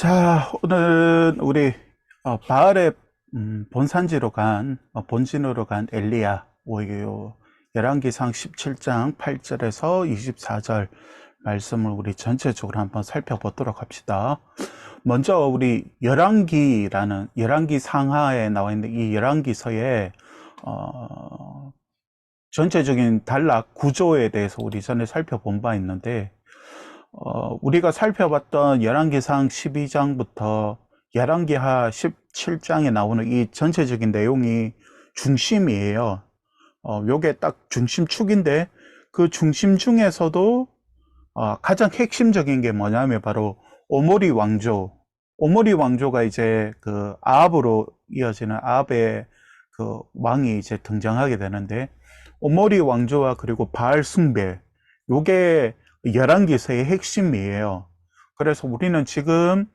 자, 오늘은 우리 바알의 본산지로 본진으로 간 엘리야, 열왕기상 17장 8절에서 24절 말씀을 우리 전체적으로 한번 살펴보도록 합시다. 먼저 우리 열왕기 상하에 나와 있는 이 열왕기서의 전체적인 단락 구조에 대해서 우리 전에 살펴본 바 있는데, 우리가 살펴봤던 열왕기상 12장부터 열왕기하 17장에 나오는 이 전체적인 내용이 중심이에요. 요게 딱 중심축인데, 그 중심 중에서도 가장 핵심적인 게 뭐냐면 바로 오모리 왕조가 이제 그 아합으로 이어지는 아합의 그 왕이 이제 등장하게 되는데, 오모리 왕조와 그리고 바알 숭배, 요게 열왕기서의 핵심이에요. 그래서 우리는 지금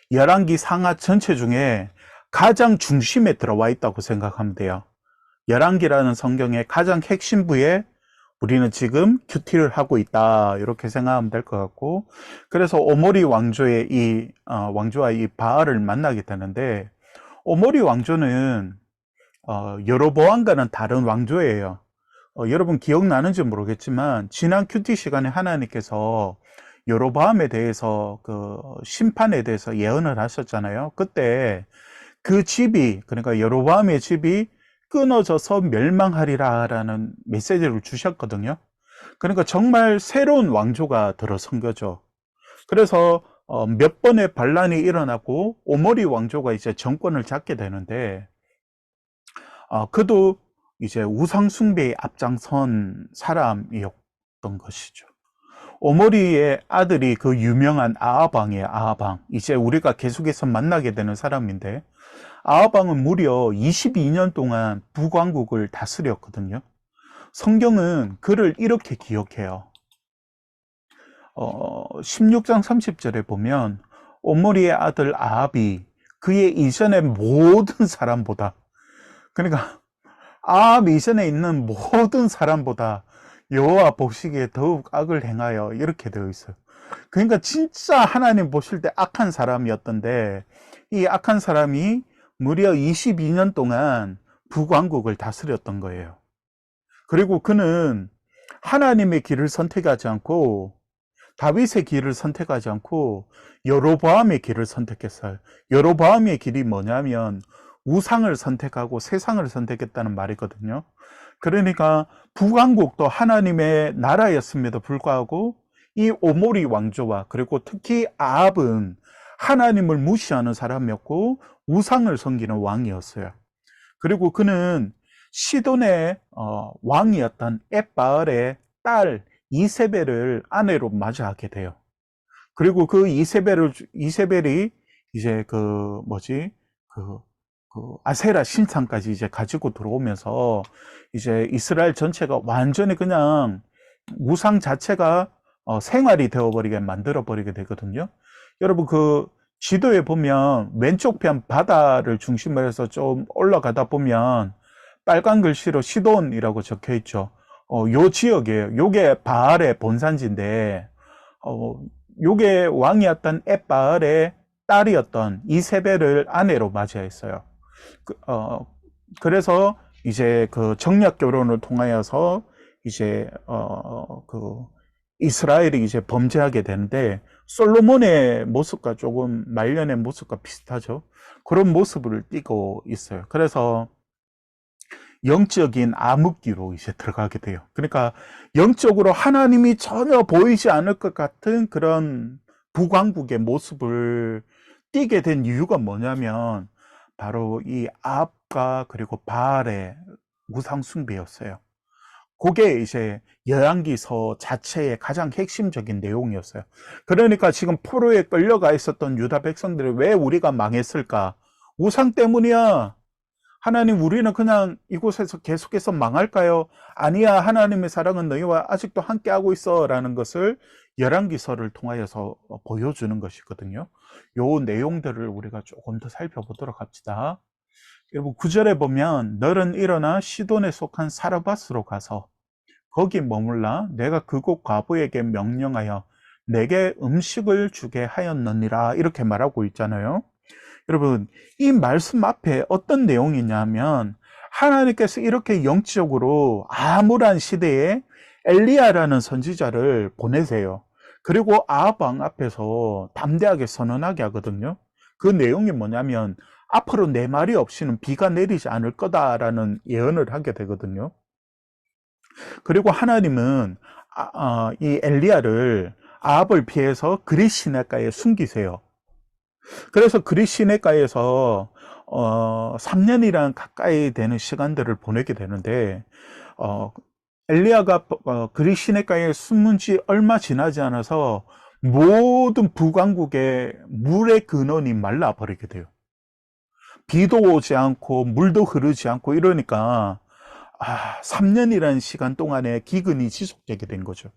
열왕기 상하 전체 중에 가장 중심에 들어와 있다고 생각하면 돼요. 열왕기라는 성경의 가장 핵심부에 우리는 지금 큐티를 하고 있다, 이렇게 생각하면 될 것 같고, 그래서 오모리 왕조의 왕조와 이 바알을 만나게 되는데, 오모리 왕조는 여로보암과는 다른 왕조예요. 여러분 기억나는지 모르겠지만 지난 큐티 시간에 하나님께서 여로보암에 대해서 그 심판에 대해서 예언을 하셨잖아요. 그때 그 집이, 그러니까 여로보암의 집이 끊어져서 멸망하리라 라는 메시지를 주셨거든요. 그러니까 정말 새로운 왕조가 들어선 거죠. 그래서 몇 번의 반란이 일어나고 오모리 왕조가 이제 정권을 잡게 되는데, 그도 이제 우상 숭배에 앞장선 사람이었던 것이죠. 오모리의 아들이 그 유명한 아하방이에요. 아하방. 이제 우리가 계속해서 만나게 되는 사람인데, 아하방은 무려 22년 동안 북왕국을 다스렸거든요. 성경은 그를 이렇게 기억해요. 16장 30절에 보면 오모리의 아들 아합이 그의 이전의 모든 사람보다, 그러니까 아합 이전에 있는 모든 사람보다 여호와 보시기에 더욱 악을 행하여, 이렇게 되어 있어요. 그러니까 진짜 하나님 보실 때 악한 사람이었던데, 이 악한 사람이 무려 22년 동안 북왕국을 다스렸던 거예요. 그리고 그는 하나님의 길을 선택하지 않고 다윗의 길을 선택하지 않고 여로보암의 길을 선택했어요. 여로보암의 길이 뭐냐면 우상을 선택하고 세상을 선택했다는 말이거든요. 그러니까 북왕국도 하나님의 나라였음에도 불구하고 이 오모리 왕조와 그리고 특히 아합은 하나님을 무시하는 사람이었고 우상을 섬기는 왕이었어요. 그리고 그는 시돈의 왕이었던 엣바알의 딸 이세벨을 아내로 맞이하게 돼요. 그리고 그 이세벨이 이제 아세라 신상까지 이제 가지고 들어오면서 이제 이스라엘 전체가 완전히 그냥 우상 자체가 생활이 되어버리게 만들어버리게 되거든요. 여러분 그 지도에 보면 왼쪽 편 바다를 중심으로 해서 좀 올라가다 보면 빨간 글씨로 시돈이라고 적혀 있죠. 요 지역이에요. 요게 바알의 본산지인데, 요게 왕이었던 엣바알의 딸이었던 이세벨을 아내로 맞이했어요. 그래서 이제 그 정략 결혼을 통하여서 이제 이스라엘이 이제 범죄하게 되는데, 솔로몬의 모습과 조금 말년의 모습과 비슷하죠. 그런 모습을 띠고 있어요. 그래서 영적인 암흑기로 이제 들어가게 돼요. 그러니까 영적으로 하나님이 전혀 보이지 않을 것 같은 그런 북왕국의 모습을 띠게 된 이유가 뭐냐면 바로 이 아합과 그리고 바알의 우상 숭배였어요. 그게 이제 열왕기서 자체의 가장 핵심적인 내용이었어요. 그러니까 지금 포로에 끌려가 있었던 유다 백성들이 왜 우리가 망했을까? 우상 때문이야. 하나님, 우리는 그냥 이곳에서 계속해서 망할까요? 아니야, 하나님의 사랑은 너희와 아직도 함께하고 있어 라는 것을 열왕기서를 통하여서 보여주는 것이거든요. 요 내용들을 우리가 조금 더 살펴보도록 합시다. 여러분 9절에 보면 너는 일어나 시돈에 속한 사르밧으로 가서 거기 머물라. 내가 그곳 과부에게 명령하여 내게 음식을 주게 하였느니라 이렇게 말하고 있잖아요. 여러분, 이 말씀 앞에 어떤 내용이냐면 하나님께서 이렇게 영적으로 암울한 시대에 엘리야라는 선지자를 보내세요. 그리고 아합 왕 앞에서 담대하게 선언하게 하거든요. 그 내용이 뭐냐면 앞으로 내 말이 없이는 비가 내리지 않을 거다라는 예언을 하게 되거든요. 그리고 하나님은 이 엘리야를 아합을 피해서 그릿 시내가에 숨기세요. 그래서 그릿 시내가에서 3년이란 가까이 되는 시간들을 보내게 되는데 엘리야가 그릿 시내가에 숨은 지 얼마 지나지 않아서 모든 북왕국의 물의 근원이 말라버리게 돼요. 비도 오지 않고 물도 흐르지 않고 이러니까 3년이라는 시간 동안에 기근이 지속되게 된 거죠.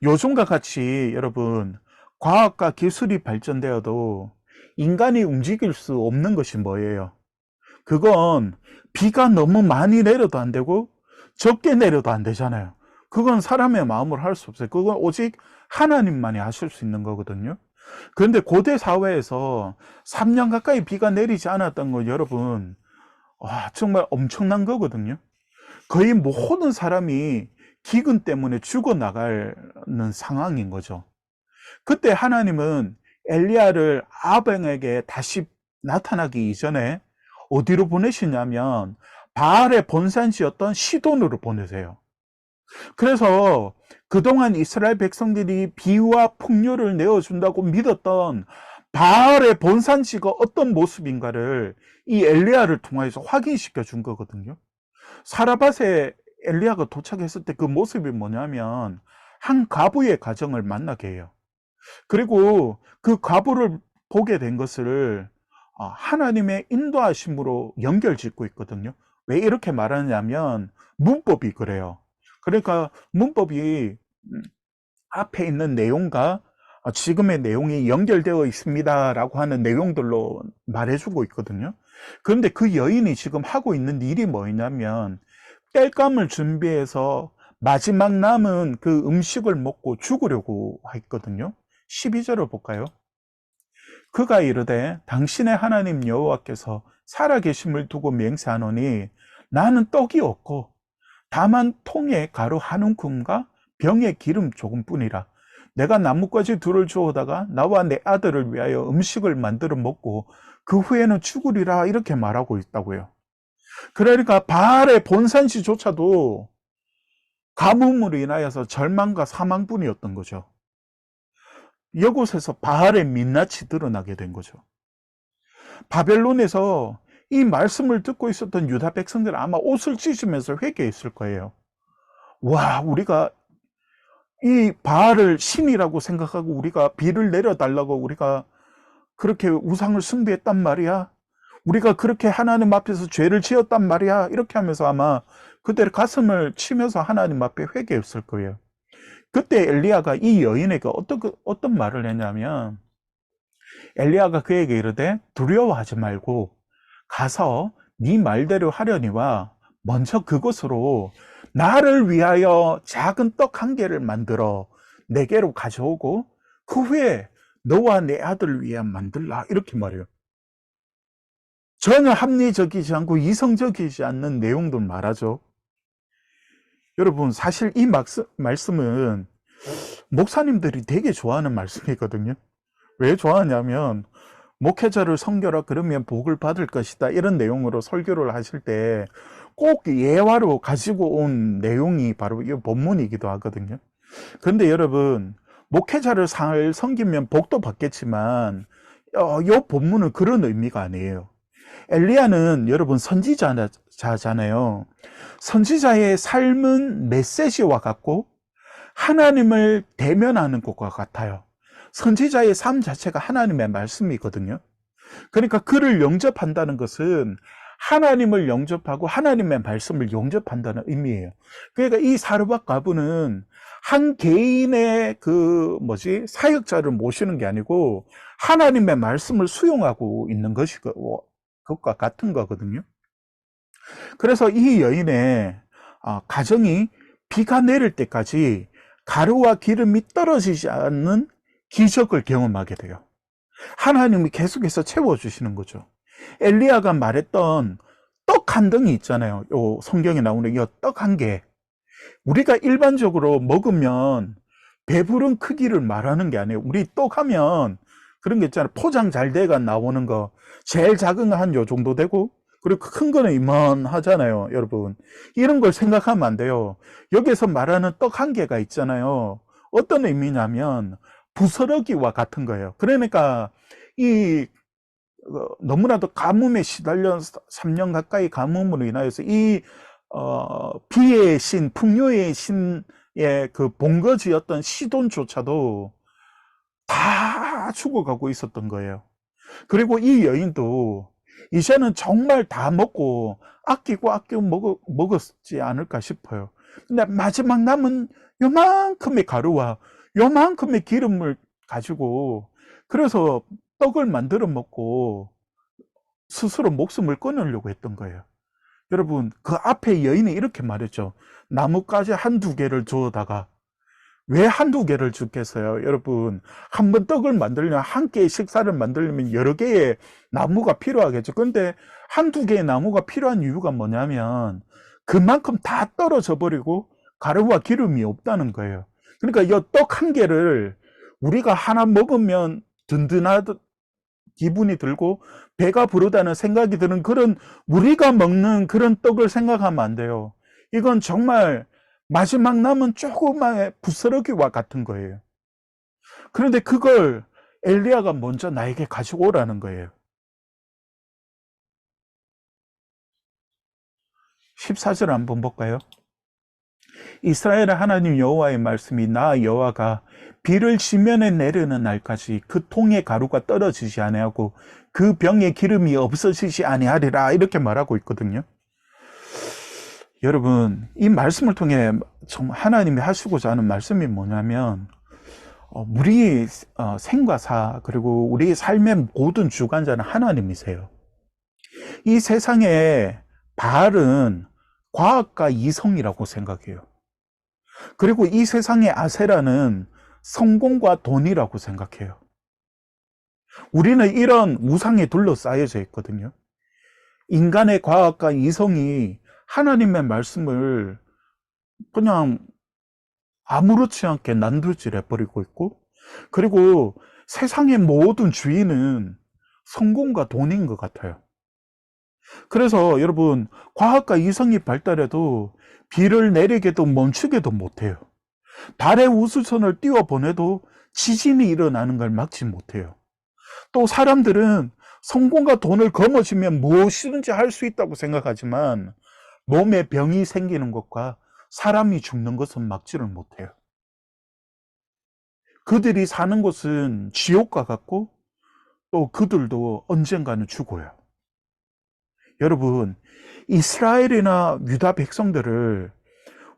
요즘과 같이 여러분 과학과 기술이 발전되어도 인간이 움직일 수 없는 것이 뭐예요? 그건 비가 너무 많이 내려도 안 되고 적게 내려도 안 되잖아요. 그건 사람의 마음으로 할 수 없어요. 그건 오직 하나님만이 하실 수 있는 거거든요. 그런데 고대 사회에서 3년 가까이 비가 내리지 않았던 건 여러분 정말 엄청난 거거든요. 거의 모든 사람이 기근 때문에 죽어나가는 상황인 거죠. 그때 하나님은 엘리야를 아합에게 다시 나타나기 이전에 어디로 보내시냐면 바알의 본산지였던 시돈으로 보내세요. 그래서 그동안 이스라엘 백성들이 비와 풍요를 내어준다고 믿었던 바알의 본산지가 어떤 모습인가를 이 엘리야를 통해서 확인시켜 준 거거든요. 사라밧에 엘리야가 도착했을 때 그 모습이 뭐냐면 한 과부의 가정을 만나게 해요. 그리고 그 과부를 보게 된 것을 하나님의 인도하심으로 연결짓고 있거든요. 왜 이렇게 말하냐면 문법이 그래요. 그러니까 문법이 앞에 있는 내용과 지금의 내용이 연결되어 있습니다라고 하는 내용들로 말해주고 있거든요. 그런데 그 여인이 지금 하고 있는 일이 뭐냐면 땔감을 준비해서 마지막 남은 그 음식을 먹고 죽으려고 했거든요. 12절을 볼까요? 그가 이르되 당신의 하나님 여호와께서 살아계심을 두고 맹세하노니 나는 떡이 없고 다만 통에 가루 한 움큼과 병에 기름 조금뿐이라. 내가 나뭇가지 둘을 주워다가 나와 내 아들을 위하여 음식을 만들어 먹고 그 후에는 죽으리라 이렇게 말하고 있다고요. 그러니까 바알의 본산시조차도 가뭄으로 인하여서 절망과 사망뿐이었던 거죠. 이곳에서 바알의 민낯이 드러나게 된 거죠. 바벨론에서 이 말씀을 듣고 있었던 유다 백성들은 아마 옷을 찢으면서 회개했을 거예요. 와, 우리가 이 바알을 신이라고 생각하고 우리가 비를 내려달라고 우리가 그렇게 우상을 숭배했단 말이야. 우리가 그렇게 하나님 앞에서 죄를 지었단 말이야. 이렇게 하면서 아마 그때 가슴을 치면서 하나님 앞에 회개했을 거예요. 그때 엘리야가 이 여인에게 어떤 말을 했냐면 엘리야가 그에게 이르되 두려워하지 말고 가서 네 말대로 하려니와 먼저 그곳으로 나를 위하여 작은 떡 한 개를 만들어 내게로 가져오고 그 후에 너와 내 아들을 위해 만들라 이렇게 말해요. 전혀 합리적이지 않고 이성적이지 않는 내용도 말하죠. 여러분 사실 이 말씀은 목사님들이 되게 좋아하는 말씀이거든요. 왜 좋아하냐면 목회자를 섬겨라 그러면 복을 받을 것이다 이런 내용으로 설교를 하실 때 꼭 예화로 가지고 온 내용이 바로 이 본문이기도 하거든요. 그런데 여러분 목회자를 잘 섬기면 복도 받겠지만 이 본문은 그런 의미가 아니에요. 엘리야는 여러분 선지자잖아요. 선지자의 삶은 메시지와 같고 하나님을 대면하는 것과 같아요. 선지자의 삶 자체가 하나님의 말씀이거든요. 그러니까 그를 영접한다는 것은 하나님을 영접하고 하나님의 말씀을 영접한다는 의미예요. 그러니까 이 사르밧 과부는 한 개인의 사역자를 모시는 게 아니고 하나님의 말씀을 수용하고 있는 것과 같은 거거든요. 그래서 이 여인의 가정이 비가 내릴 때까지 가루와 기름이 떨어지지 않는 기적을 경험하게 돼요. 하나님이 계속해서 채워주시는 거죠. 엘리야가 말했던 떡 한 덩이 있잖아요. 요 성경에 나오는 이 떡 한 개. 우리가 일반적으로 먹으면 배부른 크기를 말하는 게 아니에요. 우리 떡 하면 그런 게 있잖아요. 포장 잘 돼가 나오는 거. 제일 작은 거 한 요 정도 되고, 그리고 큰 거는 이만하잖아요, 여러분. 이런 걸 생각하면 안 돼요. 여기서 말하는 떡 한 개가 있잖아요. 어떤 의미냐면 부스러기와 같은 거예요. 그러니까 이 너무나도 가뭄에 시달려 3년 가까이 가뭄으로 인하여서 이 비의 신, 풍요의 신의 그 본거지였던 시돈조차도 다 죽어가고 있었던 거예요. 그리고 이 여인도 이제는 정말 다 먹고 아끼고 먹었지 않을까 싶어요. 근데 마지막 남은 요만큼의 가루와 요만큼의 기름을 가지고 그래서 떡을 만들어 먹고 스스로 목숨을 끊으려고 했던 거예요. 여러분, 그 앞에 여인이 이렇게 말했죠. 나뭇가지 한두 개를 주어다가 왜 한두 개를 주겠어요? 여러분, 한 번 떡을 만들려면 한 개의 식사를 만들려면 여러 개의 나무가 필요하겠죠. 그런데 한두 개의 나무가 필요한 이유가 뭐냐면 그만큼 다 떨어져 버리고 가루와 기름이 없다는 거예요. 그러니까 이 떡 한 개를 우리가 하나 먹으면 든든하다 기분이 들고 배가 부르다는 생각이 드는 그런 우리가 먹는 그런 떡을 생각하면 안 돼요. 이건 정말 마지막 남은 조그마한 부스러기와 같은 거예요. 그런데 그걸 엘리야가 먼저 나에게 가지고 오라는 거예요. 14절 한번 볼까요? 이스라엘의 하나님 여호와의 말씀이 나 여호와가 비를 지면에 내리는 날까지 그 통의 가루가 떨어지지 아니하고 그 병에 기름이 없어지지 아니하리라 이렇게 말하고 있거든요. 여러분, 이 말씀을 통해 정말 하나님이 하시고자 하는 말씀이 뭐냐면 우리 생과 사 그리고 우리 삶의 모든 주관자는 하나님이세요. 이 세상에 바알은 과학과 이성이라고 생각해요. 그리고 이 세상의 아세라는 성공과 돈이라고 생각해요. 우리는 이런 우상에 둘러싸여져 있거든요. 인간의 과학과 이성이 하나님의 말씀을 그냥 아무렇지 않게 난도질 해버리고 있고, 그리고 세상의 모든 주인은 성공과 돈인 것 같아요. 그래서 여러분, 과학과 이성이 발달해도 비를 내리게도 멈추게도 못해요. 달의 우주선을 띄워보내도 지진이 일어나는 걸 막지 못해요. 또 사람들은 성공과 돈을 거머쥐면 무엇이든지 할 수 있다고 생각하지만 몸에 병이 생기는 것과 사람이 죽는 것은 막지를 못해요. 그들이 사는 곳은 지옥과 같고 또 그들도 언젠가는 죽어요. 여러분, 이스라엘이나 유다 백성들을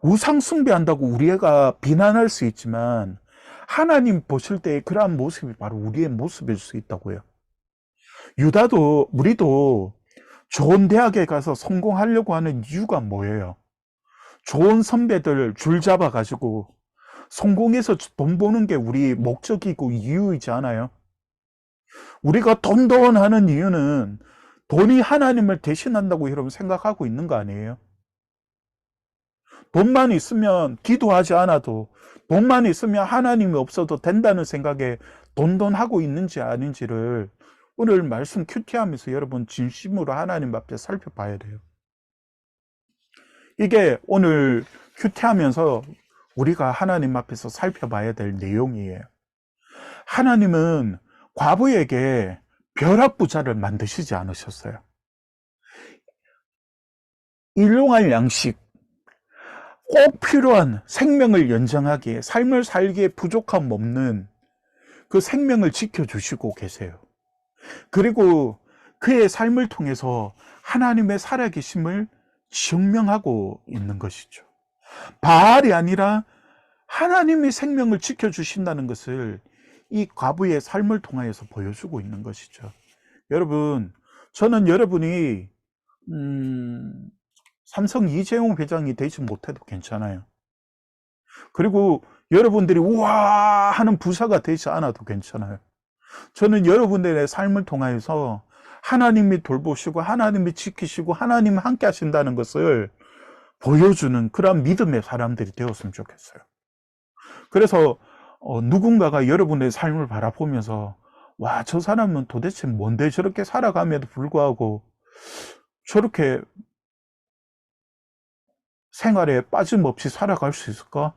우상 숭배한다고 우리가 비난할 수 있지만 하나님 보실 때 그러한 모습이 바로 우리의 모습일 수 있다고요. 유다도 우리도 좋은 대학에 가서 성공하려고 하는 이유가 뭐예요? 좋은 선배들 줄 잡아 가지고 성공해서 돈 버는 게 우리 목적이고 이유이지 않아요? 우리가 돈돈 하는 이유는 돈이 하나님을 대신한다고 여러분 생각하고 있는 거 아니에요? 돈만 있으면 기도하지 않아도, 돈만 있으면 하나님이 없어도 된다는 생각에 돈돈하고 있는지 아닌지를 오늘 말씀 큐티하면서 여러분 진심으로 하나님 앞에 살펴봐야 돼요. 이게 오늘 큐티하면서 우리가 하나님 앞에서 살펴봐야 될 내용이에요. 하나님은 과부에게 벼락부자를 만드시지 않으셨어요. 일용할 양식, 꼭 필요한 생명을 연장하기에, 삶을 살기에 부족함 없는 그 생명을 지켜주시고 계세요. 그리고 그의 삶을 통해서 하나님의 살아계심을 증명하고 있는 것이죠. 바알이 아니라 하나님이 생명을 지켜주신다는 것을 이 과부의 삶을 통하여서 보여주고 있는 것이죠. 여러분, 저는 여러분이 삼성 이재용 회장이 되지 못해도 괜찮아요. 그리고 여러분들이 우와 하는 부자가 되지 않아도 괜찮아요. 저는 여러분들의 삶을 통해서 하나님이 돌보시고 하나님이 지키시고 하나님이 함께 하신다는 것을 보여주는 그런 믿음의 사람들이 되었으면 좋겠어요. 그래서 누군가가 여러분의 삶을 바라보면서 와, 저 사람은 도대체 뭔데 저렇게 살아감에도 불구하고 저렇게 생활에 빠짐없이 살아갈 수 있을까?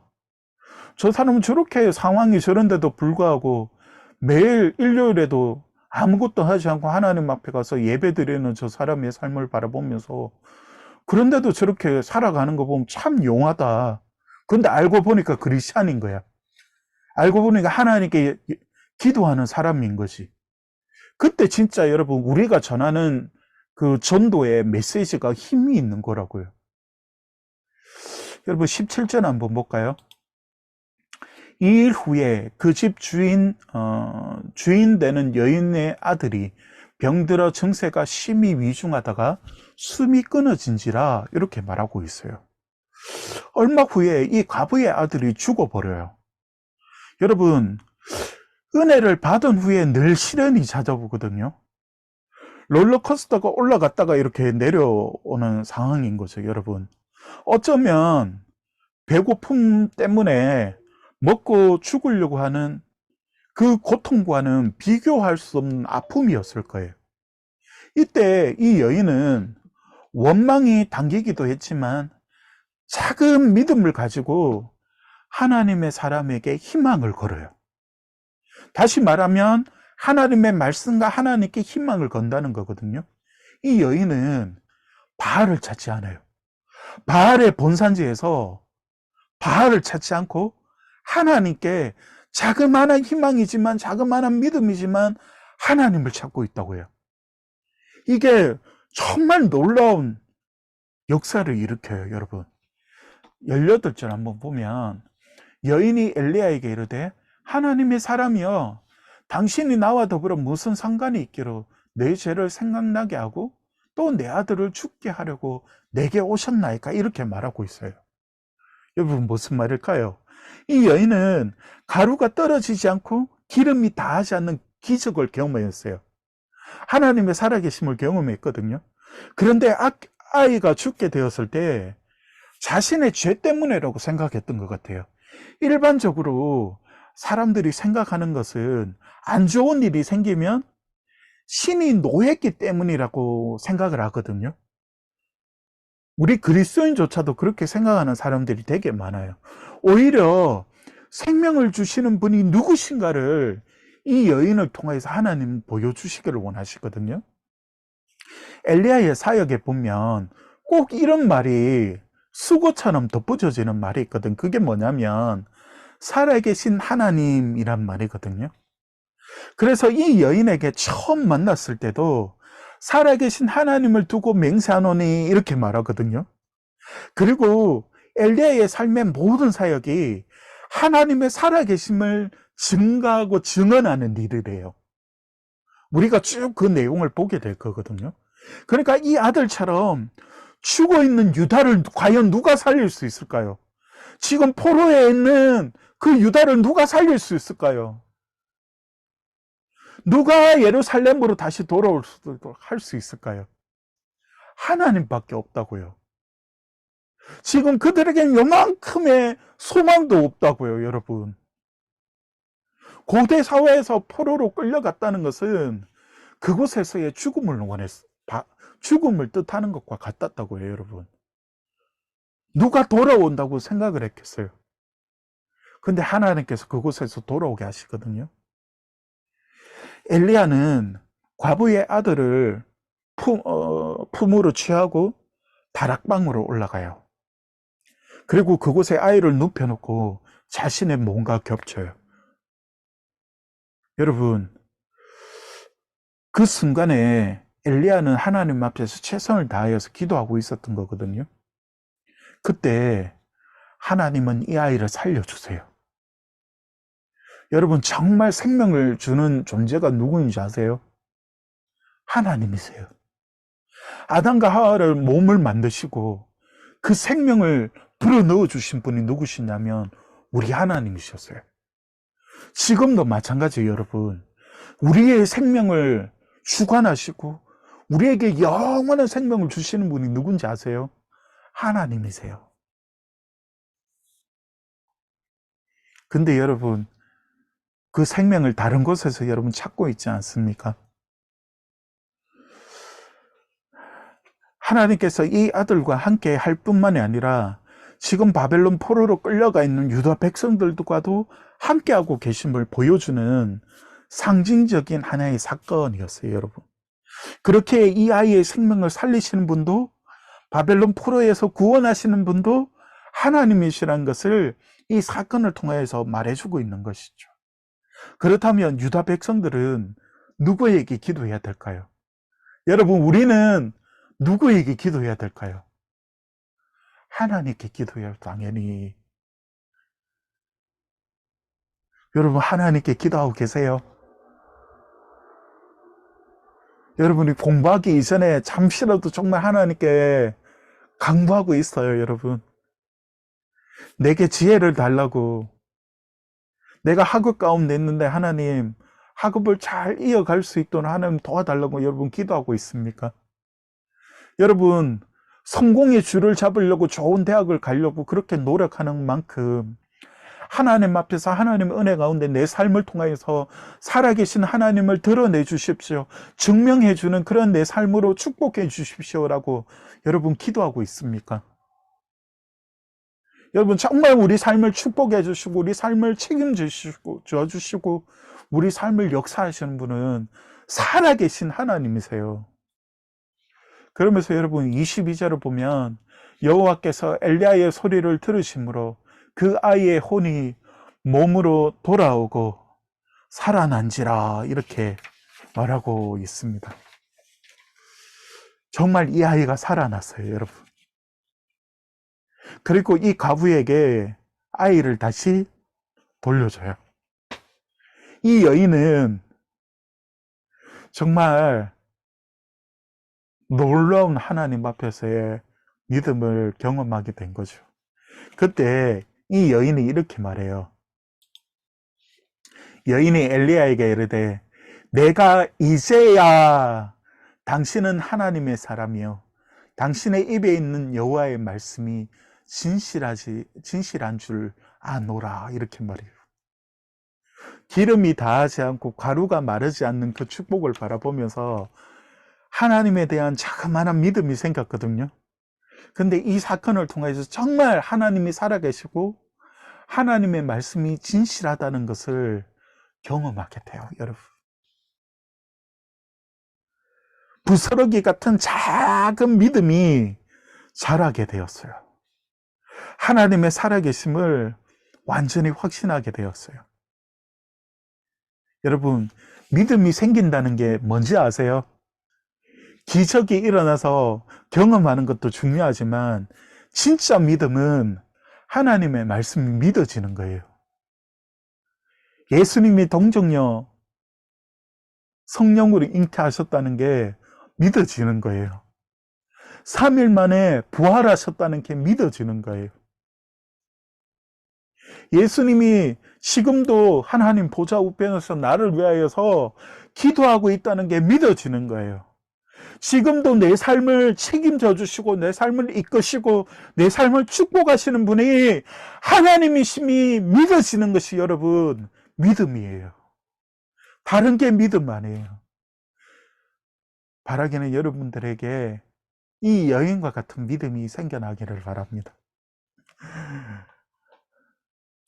저 사람은 저렇게 상황이 저런데도 불구하고 매일 일요일에도 아무것도 하지 않고 하나님 앞에 가서 예배 드리는 저 사람의 삶을 바라보면서 그런데도 저렇게 살아가는 거 보면 참 용하다. 근데 알고 보니까 크리스찬인 거야. 알고 보니까 하나님께 기도하는 사람인 거지. 그때 진짜 여러분 우리가 전하는 그 전도의 메시지가 힘이 있는 거라고요. 여러분 17절 한번 볼까요? 2일 후에 그 집 주인 되는 여인의 아들이 병들어 증세가 심히 위중하다가 숨이 끊어진지라 이렇게 말하고 있어요. 얼마 후에 이 과부의 아들이 죽어버려요. 여러분 은혜를 받은 후에 늘 시련이 찾아오거든요. 롤러코스터가 올라갔다가 이렇게 내려오는 상황인 거죠. 여러분 어쩌면 배고픔 때문에 먹고 죽으려고 하는 그 고통과는 비교할 수 없는 아픔이었을 거예요. 이때 이 여인은 원망이 당기기도 했지만 작은 믿음을 가지고 하나님의 사람에게 희망을 걸어요. 다시 말하면 하나님의 말씀과 하나님께 희망을 건다는 거거든요. 이 여인은 바알을 찾지 않아요. 바알의 본산지에서 바알을 찾지 않고 하나님께 자그마한 희망이지만 자그마한 믿음이지만 하나님을 찾고 있다고요. 이게 정말 놀라운 역사를 일으켜요. 여러분 18절 한번 보면 여인이 엘리야에게 이르되 하나님의 사람이여 당신이 나와 더불어 무슨 상관이 있기로 내 죄를 생각나게 하고 또 내 아들을 죽게 하려고 내게 오셨나이까 이렇게 말하고 있어요. 여러분 무슨 말일까요? 이 여인은 가루가 떨어지지 않고 기름이 닿지 않는 기적을 경험했어요. 하나님의 살아계심을 경험했거든요. 그런데 아이가 죽게 되었을 때 자신의 죄 때문이라고 생각했던 것 같아요. 일반적으로 사람들이 생각하는 것은 안 좋은 일이 생기면 신이 노했기 때문이라고 생각을 하거든요. 우리 그리스도인조차도 그렇게 생각하는 사람들이 되게 많아요. 오히려 생명을 주시는 분이 누구신가를 이 여인을 통해서 하나님 보여주시기를 원하시거든요. 엘리야의 사역에 보면 꼭 이런 말이 수고처럼 덧붙여지는 말이 있거든. 그게 뭐냐면 살아계신 하나님이란 말이거든요. 그래서 이 여인에게 처음 만났을 때도 살아계신 하나님을 두고 맹세하노니 이렇게 말하거든요. 그리고 엘리야의 삶의 모든 사역이 하나님의 살아계심을 증가하고 증언하는 일이래요. 우리가 쭉 그 내용을 보게 될 거거든요. 그러니까 이 아들처럼 죽어있는 유다를 과연 누가 살릴 수 있을까요? 지금 포로에 있는 그 유다를 누가 살릴 수 있을까요? 누가 예루살렘으로 다시 돌아올 수 할 수 있을까요? 하나님밖에 없다고요. 지금 그들에겐 요만큼의 소망도 없다고요, 여러분. 고대 사회에서 포로로 끌려갔다는 것은 그곳에서의 죽음을 죽음을 뜻하는 것과 같았다고 해요, 여러분. 누가 돌아온다고 생각을 했겠어요? 근데 하나님께서 그곳에서 돌아오게 하시거든요. 엘리야는 과부의 아들을 품으로 취하고 다락방으로 올라가요. 그리고 그곳에 아이를 눕혀놓고 자신의 몸과 겹쳐요. 여러분, 그 순간에 엘리야는 하나님 앞에서 최선을 다하여서 기도하고 있었던 거거든요. 그때 하나님은 이 아이를 살려주세요. 여러분 정말 생명을 주는 존재가 누구인지 아세요? 하나님이세요. 아담과 하와를 몸을 만드시고 그 생명을 불어넣어 주신 분이 누구시냐면 우리 하나님이셨어요. 지금도 마찬가지예요, 여러분. 우리의 생명을 주관하시고 우리에게 영원한 생명을 주시는 분이 누군지 아세요? 하나님이세요. 근데 여러분, 그 생명을 다른 곳에서 여러분 찾고 있지 않습니까? 하나님께서 이 아들과 함께 할 뿐만이 아니라 지금 바벨론 포로로 끌려가 있는 유다 백성들과도 함께하고 계심을 보여주는 상징적인 하나의 사건이었어요, 여러분. 그렇게 이 아이의 생명을 살리시는 분도, 바벨론 포로에서 구원하시는 분도 하나님이시라는 것을 이 사건을 통해서 말해주고 있는 것이죠. 그렇다면 유다 백성들은 누구에게 기도해야 될까요? 여러분, 우리는 누구에게 기도해야 될까요? 하나님께 기도해요, 당연히. 여러분, 하나님께 기도하고 계세요? 여러분이 공부하기 이전에 잠시라도 정말 하나님께 강구하고 있어요, 여러분. 내게 지혜를 달라고. 내가 학업 가운데 있는데 하나님, 학업을 잘 이어갈 수 있도록 하나님 도와달라고 여러분 기도하고 있습니까? 여러분, 성공의 줄을 잡으려고 좋은 대학을 가려고 그렇게 노력하는 만큼 하나님 앞에서 하나님의 은혜 가운데 내 삶을 통해서 살아계신 하나님을 드러내 주십시오. 증명해 주는 그런 내 삶으로 축복해 주십시오라고 여러분 기도하고 있습니까? 여러분, 정말 우리 삶을 축복해 주시고 우리 삶을 책임지시고 주시고 우리 삶을 역사하시는 분은 살아계신 하나님이세요. 그러면서 여러분 22절을 보면 여호와께서 엘리야의 소리를 들으심으로 그 아이의 혼이 몸으로 돌아오고 살아난지라 이렇게 말하고 있습니다. 정말 이 아이가 살아났어요, 여러분. 그리고 이 과부에게 아이를 다시 돌려줘요. 이 여인은 정말 놀라운 하나님 앞에서의 믿음을 경험하게 된 거죠. 그때 이 여인이 이렇게 말해요. 여인이 엘리야에게 이르되 내가 이제야 당신은 하나님의 사람이요 당신의 입에 있는 여호와의 말씀이 진실한 줄 아노라 이렇게 말해요. 기름이 다하지 않고 가루가 마르지 않는 그 축복을 바라보면서 하나님에 대한 자그마한 믿음이 생겼거든요. 근데 이 사건을 통해서 정말 하나님이 살아계시고 하나님의 말씀이 진실하다는 것을 경험하게 돼요, 여러분. 부스러기 같은 작은 믿음이 자라게 되었어요. 하나님의 살아계심을 완전히 확신하게 되었어요. 여러분, 믿음이 생긴다는 게 뭔지 아세요? 기적이 일어나서 경험하는 것도 중요하지만 진짜 믿음은 하나님의 말씀이 믿어지는 거예요. 예수님이 동정녀 성령으로 잉태하셨다는 게 믿어지는 거예요. 3일 만에 부활하셨다는 게 믿어지는 거예요. 예수님이 지금도 하나님 보좌 우편에서 나를 위하여서 기도하고 있다는 게 믿어지는 거예요. 지금도 내 삶을 책임져 주시고 내 삶을 이끄시고 내 삶을 축복하시는 분이 하나님이심이 믿어지는 것이 여러분 믿음이에요. 다른 게 믿음 아니에요. 바라기는 여러분들에게 이 여인과 같은 믿음이 생겨나기를 바랍니다.